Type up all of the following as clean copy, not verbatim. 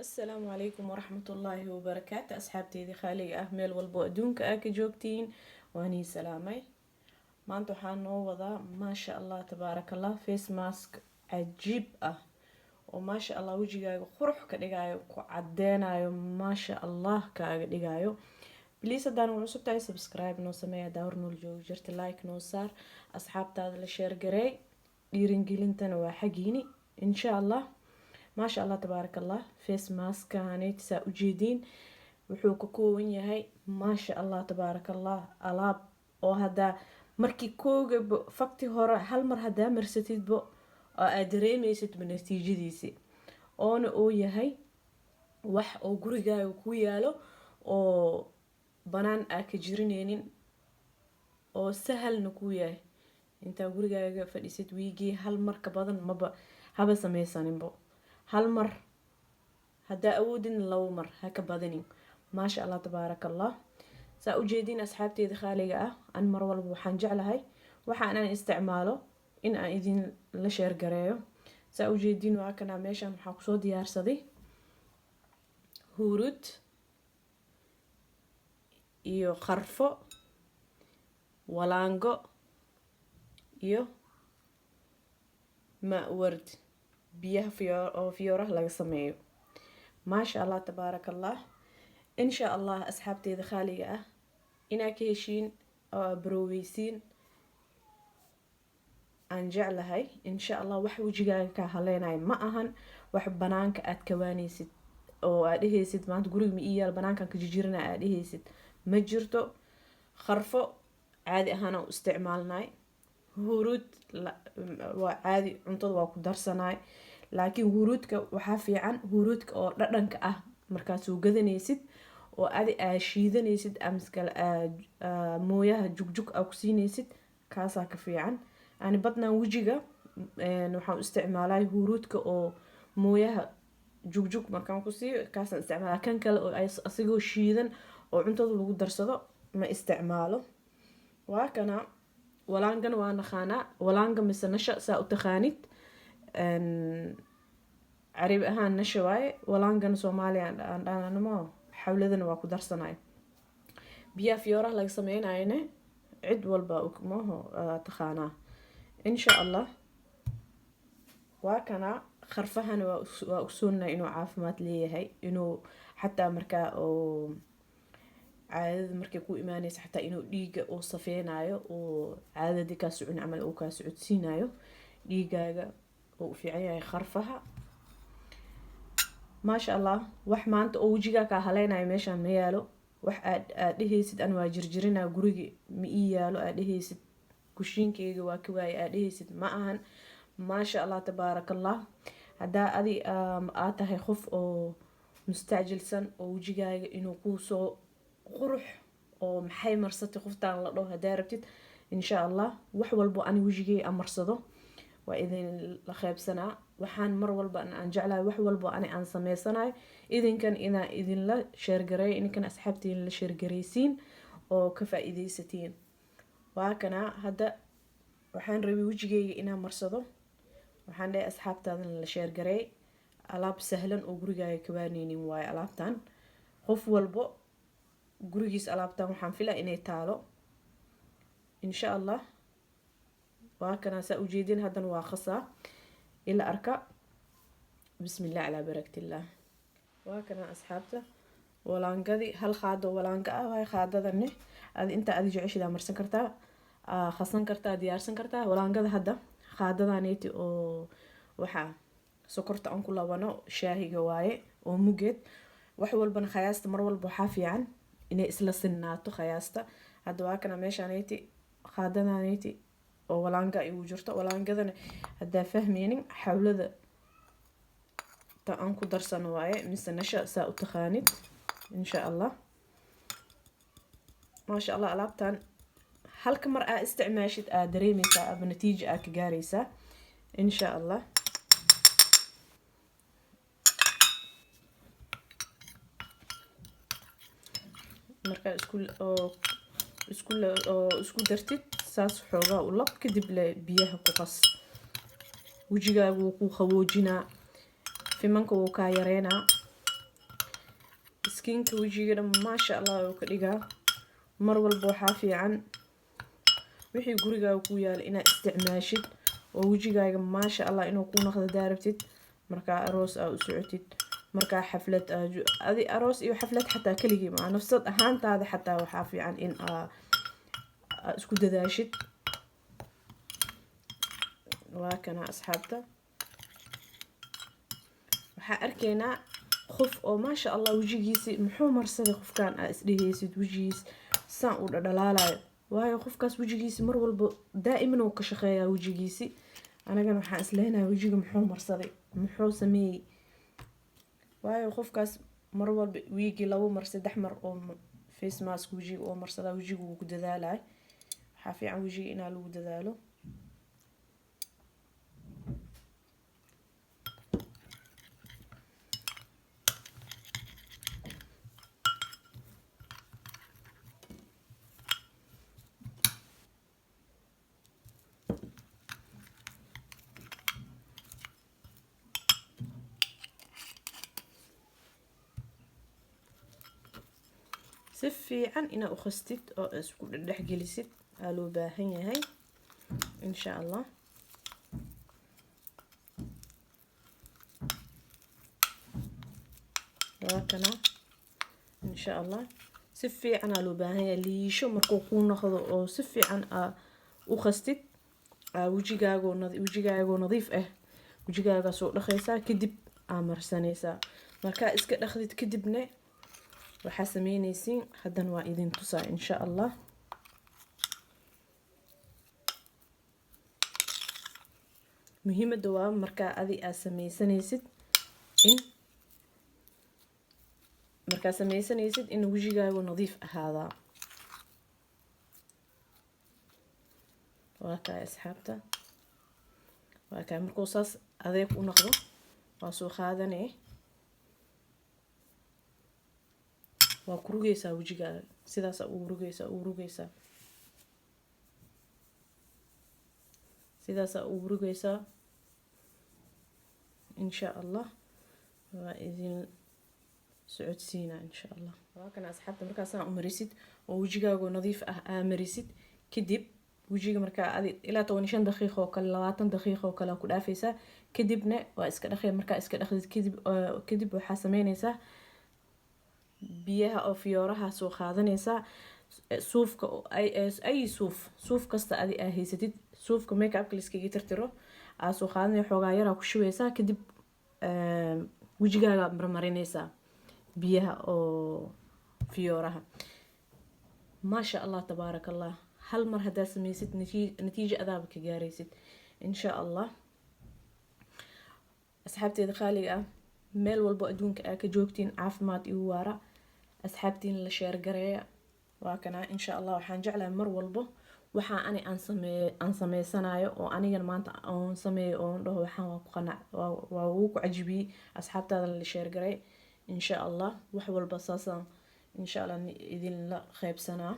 السلام عليكم ورحمة الله وبركاته. أصحابتي ذي خالي أهمل والبؤدونك جوجتين واني سلامي. ما أنتو حانو وضع ما شاء الله تبارك الله فيس ماسك عجيب وما شاء الله وجهي قرح كدغايو كعدينايو ما شاء الله كدغايو. بليز هدانو عصب تاي سبسكرايب نو سميا داور نول جوج جرت لايك نو صار أصحابتاد لا شير غري dhiirigelintana waa xagiini insha allah maasha allah tabaaraka allah face maskani saa ujeediin wuxuu ka kooban yahay maasha allah tabaaraka allah alaab oo hadaa markii kooga fakti hore hal mar hadaa marsatidbo oo aad dareemaysid natiijadiisa oona oo yahay wax oo gurigaaga ku yaalo oo banaan aad ka jirineynin oo sahalna ku yahay inta gurigaaga fadhiisid wiigii hal mar ka badan maba haba sameysaninbo hal mar hadaa awoodin labo mar haka badanin maasha allah tabaaraka allah. saa u jeedin asxaabteeda khaaliga aan mar walba waxaan jeclahay waxaan isticmaalo in aan idin la sheer gareeyo. saa u jeedin waa kana meeshan waxaan ku soo diyaarsaday huruud iyo qarfo walaango iyo ma ward biyaha fiyooraha laga sameeyo maasha allah tabaaraka allah. insha allah asxaabteeda khaaliga inaa ka heshiin oo baroweysiin aan jeclahay insha allah wax wajigaaga ka haleenay ma ahan wax banaanka aad ka waanaysid oo aad dhehaysid maanta guriga ma iyaal banaankan ka jijirina aad dhehaysid ma jirto. qarfo caadi ahaan u isticmaalnay huruud waa caadi cuntada waa ku darsanaay laakiin huruudka waxaa fiican huruudka oo dhadhanka markaad soo gadanaysid oo adi shiidanaysid amskala mooyaha jugjug ku siinaysid kaasaa ka fiican. ani badnaan wajiga waxaan isticmaalay huruudka oo mooyaha jugjug markaan ku siiyo kaasaan isticmaalaa kan kale oo asigoo shiidan oo cuntada lagu darsado ma isticmaalo. waa kana walaangan waa naqaanaa walaanga mise nasha saa u taqaanid carabi ahaan nasha waaye walaangan soomaaliya aan dhaananimo xawladana waa ku darsanay biyaha fiyooraha laga sameynayna cid walba maaho taqaanaa insha allah. waa kana qarfahana waa ogsoonnaa inuu caafimaad leeyahay inuu xataa markaa oo caadada markay ku imaanaysa xataa inuu dhiiga oo safeenayo oo caadadii kaa socon camal uu kaa socodsiinayo dhiigaaga oo u fiican yahay qarfaha maasha allah. wax maanta oo wajigaa kaa haleynayo meeshaan ma yaalo wax aad dhehaysid an waa jirjirina guriga ma ii yaalo aad dhehaysid kushiinkeyga waa ka waaye aad dhehaysid ma ahan maasha allah tabaaraka allah. hadaa adi aad tahay qof oo mustacjilsan oo wajigaaga inuu kuu soo qurux oo maxay marsatay qoftaan la dhaho hadaa rabtid insha allah wax walbo ani wajigay amarsado waa idin la qaybsanaa waxaan mar walba aan jeclahay wax walbo ani aan sameysanayo idinkan inaa idin la sheer gareeyo idinkan asxaabtiin la sheer gareysiin oo ka faa'iideysatiin. waa kana hadda waxaan rabay wajigayga inaan marsado waxaan dhahay asxaabtaadan la sheer gareey alaab sahlan oo gurigaaga ka waaneynin waaye alaabtan qof walbo gurigiis alaabtan waxaan filaa inay taalo insha allah. waa kana saa u jeedin haddana waa qasaa ila arka bismillah calaa baraktillah. waa kana asxaabta walaangadii hal qaado walaanga waay qaadadane adi inta adi jeceshidaa marsan kartaa qasan kartaa diyaarsan kartaa walaangada hadda qaadadaneeti oo waxaa sokorta aan ku labano shaahiga waaye oo mugeed wax walbana khayaasta mar walba waxaa fiican inay isla sinnaato khayaasta. hadda waa kana meeshaneeti qaadadaneeti oo walaanga igu jirto walaangadana hadaa fahmeynin xawlada ta aan ku darsano waaye mise nasha saa u taqaanid insha allah. maasha allah alaabtan halka mar aa isticmaashid aa dareemaysaa aba natiija aa ka gaaraysaa insha allah. markaa isku dartid saas xoogaa u lab kadib le biyaha ku qas wajigaaga wuu ku qaboojinaa fimanka wuu kaa yareynaa skinka wejigana maasha allah uu ka dhigaa. mar walba waxaa fiican wixii gurigaaga ku yaal inaad isticmaashid oo wejigaaga maasha allah inuu ku noqdo daarabtid markaa aroos aa u socotid, markaa xaflad adi aroos iyo xaflad xataa kaligii ma nafsad ahaantaada xataa waxaa fiican in isku dadaashid. waa kana asxaabta waxaa arkaynaa qof oo maasha allah wejigiisi muxuu marsaday qofkan aa isdhehaysid wejigiis saan u dhadhalaalayo, waayo qofkaas wejigiisi mar walba daa'iman uu ka shaqeeyaa wejigiisi. anagana waxaan isleenahay wejiga muxuu marsaday muxuu sameeyey, waayo qofkaas mar walba wiigi 2 mar 3 mar oo face mask wejiga oo marsada wejiga uu ku dadaalay. waxaa fiican wejiga inaa lagu dadaalo. si fiican inaa u khastid oo isku dhex gelisid aa loo baahan yahay insha allah. waa kana insha allah si fiican aa loo baahan yahay liisho markuu ku noqdo oo si fiican u khastid wejigaago nadiif ah wejigaaga soo dhaqaysaa kadib aa marsanaysaa. markaa iska dhaqdid kadibna waxaa sameynaysiin haddana waa idin tusaa insha allah. muhiimada waa markaa adi aa sameysanaysid in wejigaagu nadiif ahaadaa. waa kaa asxaabta waa kaa markuu saas adeeg u noqdo waa soo qaadanee waa ku rugaysaa wejigaaga sidaas ugu rugaysaa insha allah. waa idin socodsiina insha allah. waa kana asxaabta markaasaan u marisid oo wejigaago nadiif ah aa marisid kadib wejiga markaa adi ilaa 15 daqiiqo oo kale 20 daqiiqo oo kale ku dhaafaysaa kadibna waa iska dhaqay. markaa iska dhaqdid kadib waxaa sameynaysaa biyaha oo fiyooraha soo qaadanaysaa. suufka ay suuf kasta adi aa haysatid suufka make-upka liskaga tirtiro aa soo qaadanaya xoogaa yaraa ku shubeysaa kadib wejigaaga marmarinaysaa biyaha oo fiyooraha. maasha allah tabaaraka allah hal mar haddaa sameysid natiijo adaaba ka gaaraysid insha allah. asxaabteeda qaaliga ah meel walbo adduunka aa ka joogtiin caafimaad igu waara asxaabtiin la sheer gareeya. waa kana insha allah waxaan jeclahay mar walbo waxaa aan sameysanayo oo anigan maanta aan sameeyo oo dhaho waxaan waa ku qanac waa ugu ku cajibiyey asxaabtaada la sheer gareey insha allah. wax walba saasaan insha allah idin la qaybsanaa.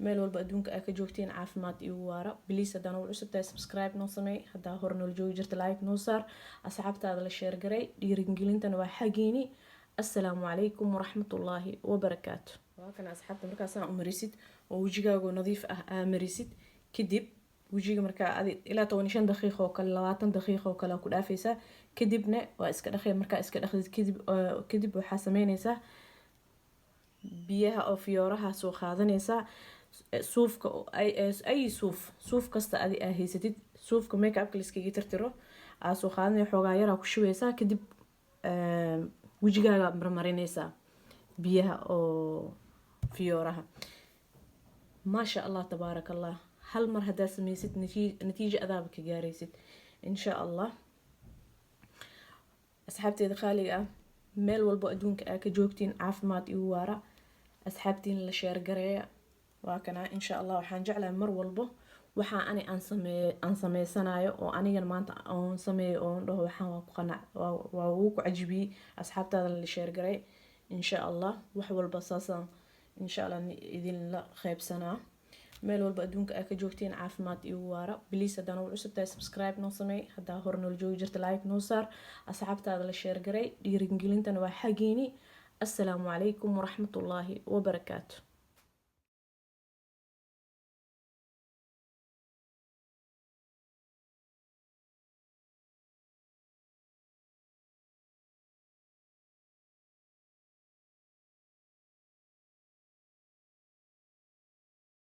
meel walba adduunka aa ka joogtiin caafimaad igu waara. please haddaan ugu cusub tahay subscribe noo sameey, haddaa hore noola joogi jirta like noo saar, asxaabtaada la sheer gareey. dhiirigelintana waa xageeni. assalaamu calaykum waraxmatullaahi wabarakaatu. waa kana asxaabta markaasaan u marisid oo wejigaago nadiif ah aa marisid kadib wejiga markaa adi ilaa 15 daqiiqo oo kale 20 daqiiqo oo kale ku dhaafaysaa kadibna waa iska dhaqay. markaa iska dhaqdid kadib waxaa sameynaysaa biyaha oo fiyooraha soo qaadanaysaa. suufka ay suuf kasta adi aa haysatid suufka make-upka liskaga tirtiro aa soo qaadanaya xoogaa yaraa ku shubeysaa kadib wejigaaga marmarinaysaa biyaha oo fiyooraha. maasha allah tabaaraka allah hal mar haddaa sameysid natiijo adaaba ka gaaraysid insha allah. asxaabteeda qaaliga ah meel walbo adduunka aa ka joogtiin caafimaad igu waara asxaabtiin la sheer gareeya. waa kana insha allah waxaan jeclahay mar walbo waxaa aan sameysanayo oo anigan maanta aan sameeyo oo dhaho waxaan waa ku qanac waa ugu ku cajibiyey asxaabtaada la sheer gareey insha allah. wax walba saasaan insha allah idin la qaybsanaa. meel walba adduunka aa ka joogtiin caafimaad igu waara. please haddaan ugu cusub tahay subscribe noo sameey, haddaa hore noola joogi jirta like noo saar, asxaabtaada la sheer gareey. dhiirigelintana waa xageeni. assalaamu calaykum waraxmatullaahi wabarakaatu.